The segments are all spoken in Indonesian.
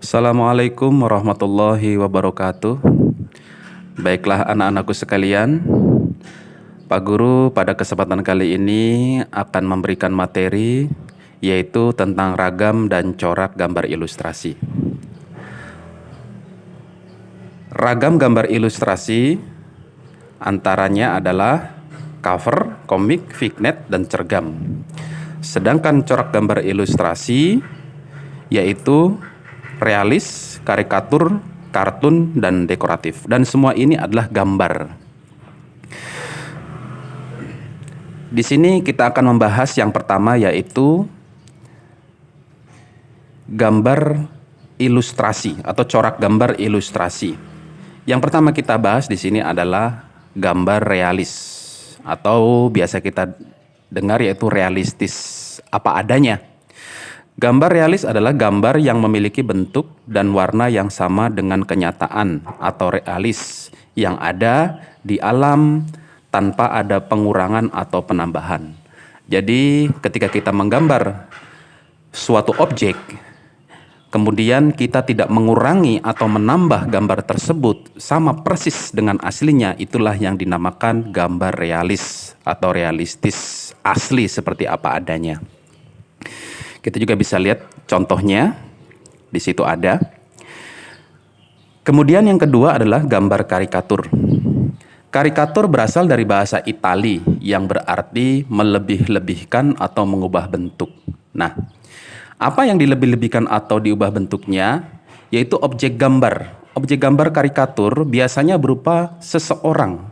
Assalamualaikum warahmatullahi wabarakatuh. Baiklah anak-anakku sekalian, Pak Guru pada kesempatan kali ini akan memberikan materi yaitu tentang ragam dan corak gambar ilustrasi. Ragam gambar ilustrasi antaranya adalah cover, komik, vignette, dan cergam. Sedangkan corak gambar ilustrasi yaitu realis, karikatur, kartun, dan dekoratif. Dan semua ini adalah gambar. Di sini kita akan membahas yang pertama yaitu gambar ilustrasi atau corak gambar ilustrasi. Yang pertama kita bahas di sini adalah gambar realis atau biasa kita dengar yaitu realistis, apa adanya. Gambar realis adalah gambar yang memiliki bentuk dan warna yang sama dengan kenyataan atau realis yang ada di alam tanpa ada pengurangan atau penambahan. Jadi ketika kita menggambar suatu objek, kemudian kita tidak mengurangi atau menambah gambar tersebut sama persis dengan aslinya, itulah yang dinamakan gambar realis atau realistis, asli seperti apa adanya. Kita juga bisa lihat contohnya, di situ ada. Kemudian yang kedua adalah gambar karikatur. Karikatur berasal dari bahasa Itali yang berarti melebih-lebihkan atau mengubah bentuk. Nah, apa yang dilebih-lebihkan atau diubah bentuknya? Yaitu objek gambar. Objek gambar karikatur biasanya berupa seseorang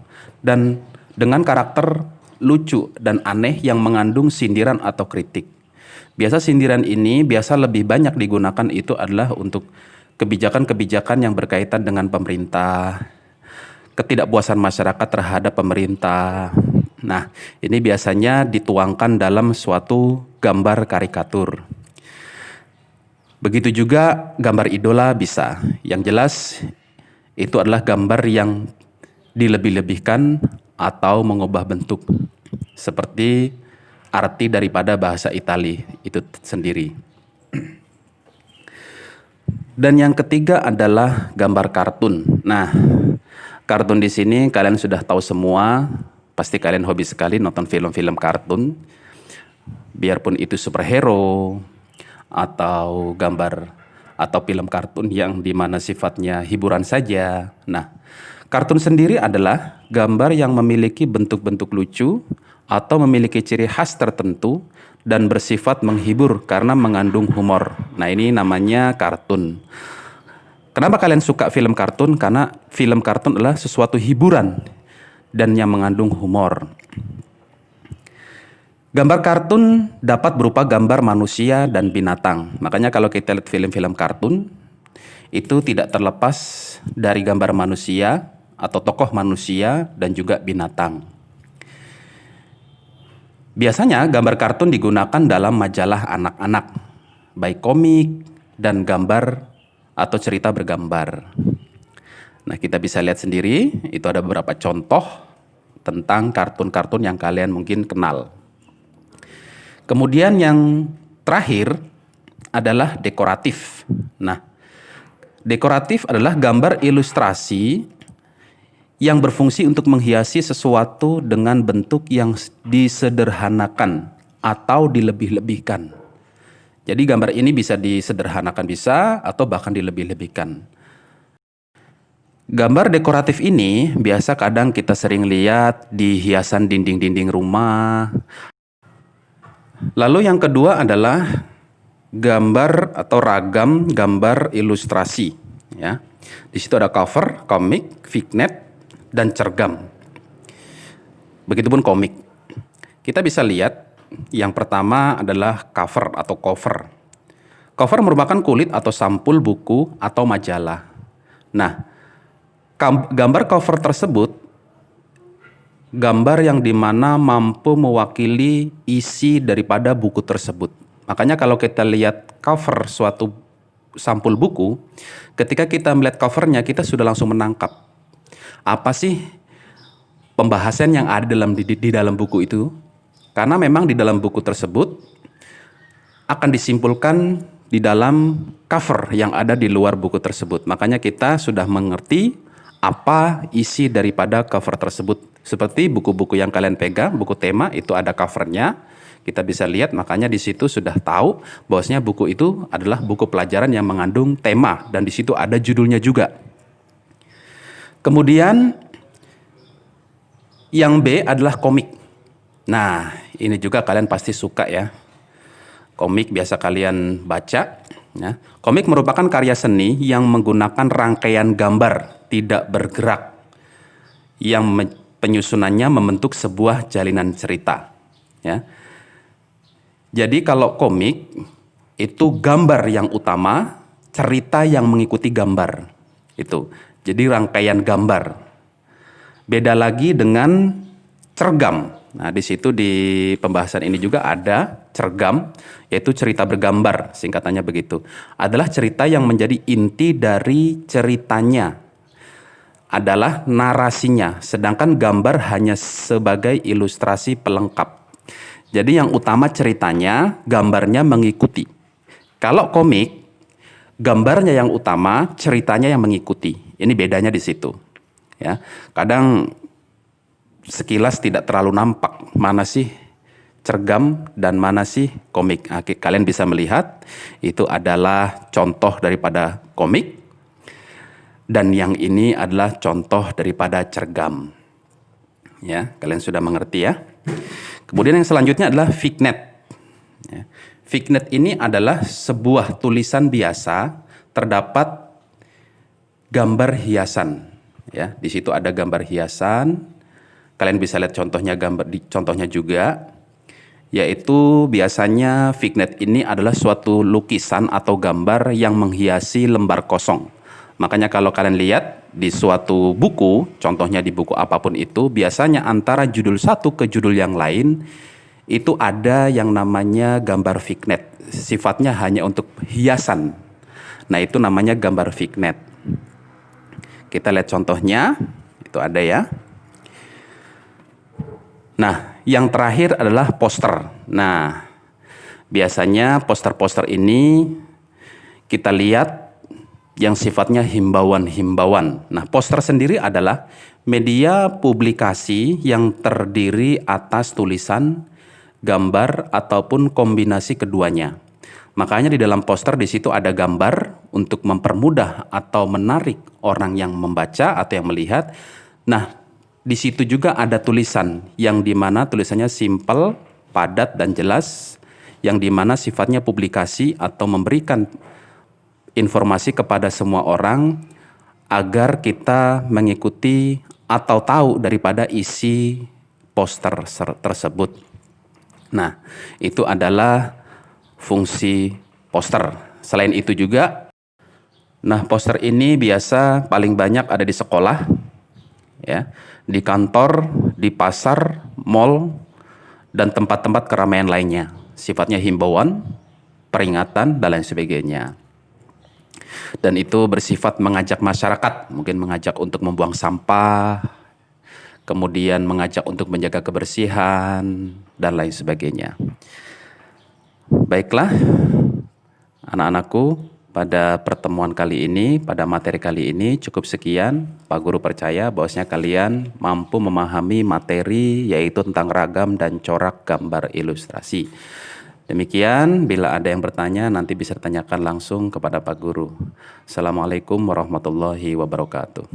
dan dengan karakter lucu dan aneh yang mengandung sindiran atau kritik. Biasa sindiran ini biasa lebih banyak digunakan itu adalah untuk kebijakan-kebijakan yang berkaitan dengan pemerintah, ketidakpuasan masyarakat terhadap pemerintah. Nah, ini biasanya dituangkan dalam suatu gambar karikatur. Begitu juga gambar idola bisa. Yang jelas itu adalah gambar yang dilebih-lebihkan atau mengubah bentuk. Seperti arti daripada bahasa Itali itu sendiri. Dan yang ketiga adalah gambar kartun. Nah, kartun di sini kalian sudah tahu semua, pasti kalian hobi sekali nonton film-film kartun. Biarpun itu superhero atau gambar atau film kartun yang dimana sifatnya hiburan saja. Nah, kartun sendiri adalah gambar yang memiliki bentuk-bentuk lucu atau memiliki ciri khas tertentu dan bersifat menghibur karena mengandung humor. Nah, ini namanya kartun. Kenapa kalian suka film kartun? Karena film kartun adalah sesuatu hiburan dan yang mengandung humor. Gambar kartun dapat berupa gambar manusia dan binatang. Makanya kalau kita lihat film-film kartun, itu tidak terlepas dari gambar manusia atau tokoh manusia dan juga binatang. Biasanya gambar kartun digunakan dalam majalah anak-anak, baik komik dan gambar atau cerita bergambar. Nah, kita bisa lihat sendiri, itu ada beberapa contoh tentang kartun-kartun yang kalian mungkin kenal. Kemudian yang terakhir adalah dekoratif. Nah, dekoratif adalah gambar ilustrasi yang berfungsi untuk menghiasi sesuatu dengan bentuk yang disederhanakan atau dilebih-lebihkan. Jadi gambar ini bisa disederhanakan bisa atau bahkan dilebih-lebihkan. Gambar dekoratif ini biasa kadang kita sering lihat di hiasan dinding-dinding rumah. Lalu yang kedua adalah gambar atau ragam gambar ilustrasi. Ya, di situ ada cover, komik, vignette, dan cergam. Begitupun komik. Kita bisa lihat yang pertama adalah cover atau cover. Cover merupakan kulit atau sampul buku atau majalah. Nah, gambar cover tersebut gambar yang dimana mampu mewakili isi daripada buku tersebut. Makanya kalau kita lihat cover suatu sampul buku, ketika kita melihat covernya kita sudah langsung menangkap apa sih pembahasan yang ada di dalam buku itu? Karena memang di dalam buku tersebut akan disimpulkan di dalam cover yang ada di luar buku tersebut. Makanya kita sudah mengerti apa isi daripada cover tersebut. Seperti buku-buku yang kalian pegang, buku tema itu ada covernya. Kita bisa lihat, makanya di situ sudah tahu bahwasanya buku itu adalah buku pelajaran yang mengandung tema dan di situ ada judulnya juga. Kemudian yang B adalah komik. Nah, ini juga kalian pasti suka ya. Komik biasa kalian baca. Ya. Komik merupakan karya seni yang menggunakan rangkaian gambar tidak bergerak yang penyusunannya membentuk sebuah jalinan cerita. Ya. Jadi kalau komik itu gambar yang utama, cerita yang mengikuti gambar. Itu. Jadi rangkaian gambar. Beda lagi dengan cergam. Nah, di situ di pembahasan ini juga ada cergam, yaitu cerita bergambar, singkatannya begitu. Adalah cerita yang menjadi inti dari ceritanya, adalah narasinya, sedangkan gambar hanya sebagai ilustrasi pelengkap. Jadi yang utama ceritanya, gambarnya mengikuti. Kalau komik, gambarnya yang utama, ceritanya yang mengikuti. Ini bedanya di situ. Ya, kadang sekilas tidak terlalu nampak mana sih cergam dan mana sih komik. Kalian bisa melihat itu adalah contoh daripada komik dan yang ini adalah contoh daripada cergam. Ya, kalian sudah mengerti ya. Kemudian yang selanjutnya adalah fignet. Ya. Fignet ini adalah sebuah tulisan biasa terdapat gambar hiasan. Ya, di situ ada gambar hiasan. Kalian bisa lihat contohnya contohnya juga, yaitu biasanya fignet ini adalah suatu lukisan atau gambar yang menghiasi lembar kosong. Makanya kalau kalian lihat di suatu buku, contohnya di buku apapun itu, biasanya antara judul satu ke judul yang lain itu ada yang namanya gambar fignet. Sifatnya hanya untuk hiasan. Nah, itu namanya gambar fignet. Kita lihat contohnya, itu ada ya. Nah, yang terakhir adalah poster. Nah, biasanya poster-poster ini kita lihat yang sifatnya himbauan-himbauan. Nah, poster sendiri adalah media publikasi yang terdiri atas tulisan, gambar, ataupun kombinasi keduanya. Makanya di dalam poster di situ ada gambar untuk mempermudah atau menarik orang yang membaca atau yang melihat. Nah, di situ juga ada tulisan yang dimana tulisannya simpel, padat dan jelas, yang dimana sifatnya publikasi atau memberikan informasi kepada semua orang agar kita mengikuti atau tahu daripada isi poster tersebut. Nah, itu adalah fungsi poster. Selain itu juga, nah poster ini biasa paling banyak ada di sekolah, ya, di kantor, di pasar, mal, dan tempat-tempat keramaian lainnya. Sifatnya himbauan, peringatan, dan lain sebagainya. Dan itu bersifat mengajak masyarakat, mungkin mengajak untuk membuang sampah, kemudian mengajak untuk menjaga kebersihan, dan lain sebagainya. Baiklah, anak-anakku, pada pertemuan kali ini, pada materi kali ini cukup sekian. Pak Guru percaya bahwasanya kalian mampu memahami materi yaitu tentang ragam dan corak gambar ilustrasi. Demikian, bila ada yang bertanya nanti bisa ditanyakan langsung kepada Pak Guru. Assalamualaikum warahmatullahi wabarakatuh.